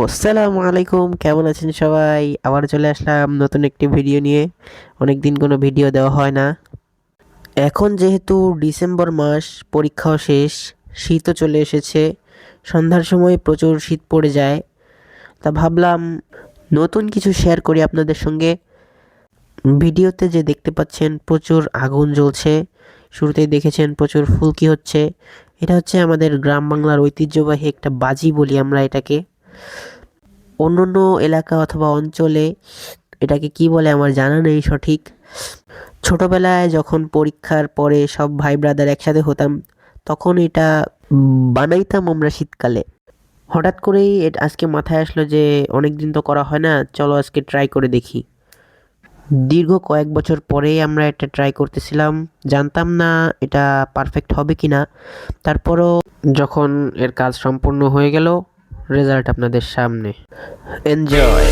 আসসালামু আলাইকুম, কেমন আছেন সবাই? আবার চলে আসলাম নতুন একটি ভিডিও নিয়ে। অনেক দিন কোনো ভিডিও দেওয়া হয় না। এখন যেহেতু ডিসেম্বর মাস, পরীক্ষাও শেষ, শীতও চলে এসেছে। সন্ধ্যার সময় প্রচুর শীত পড়ে যায়। তা ভাবলাম নতুন কিছু শেয়ার করি আপনাদের সঙ্গে। ভিডিওতে যে দেখতে পাচ্ছেন প্রচুর আগুন জ্বলছে, শুরুতেই দেখেছেন প্রচুর ফুলকি হচ্ছে। এটা হচ্ছে আমাদের গ্রাম বাংলার ঐতিহ্যবাহী একটা বাজি বলি আমরা এটাকে। অন্যান্য এলাকা অথবা অঞ্চলে এটাকে কি বলে আমার জানা নেই সঠিক। ছোটবেলায় যখন পরীক্ষার পরে সব ভাই ব্রাদার একসাথে হতাম, তখন এটা বানাইতাম আমরা শীতকালে। হঠাৎ করেই আজকে মাথায় আসলো যে অনেক দিন তো করা হয় না, চলো আজকে ট্রাই করে দেখি। দীর্ঘ কয়েক বছর পরেই আমরা এটা ট্রাই করতেছিলাম, জানতাম না এটা পারফেক্ট হবে কিনা। তারপরও যখন এর কাজ সম্পূর্ণ হয়ে গেল, রেজাল্ট আপনাদের সামনে। এনজয়।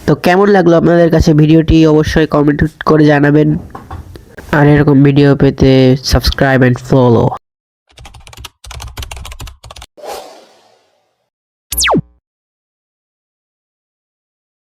তো কেমন লাগলো আপনাদের কাছে ভিডিওটি অবশ্যই কমেন্ট করে জানাবেন। আর এরকম ভিডিও পেতে সাবস্ক্রাইব অ্যান্ড ফলো।